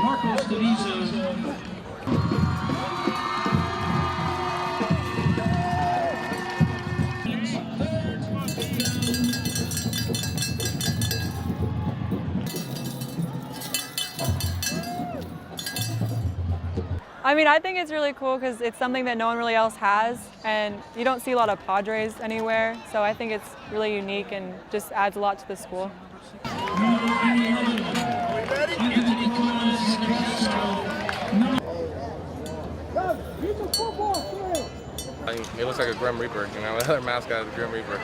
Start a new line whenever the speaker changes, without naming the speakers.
Marcos Denizo.
I mean, I think it's really cool because it's something that no one really else has, and you don't see a lot of Padres anywhere, so I think it's really unique and just adds a lot to the school.
He looks like a Grim Reaper, you know, another mascot is a Grim Reaper.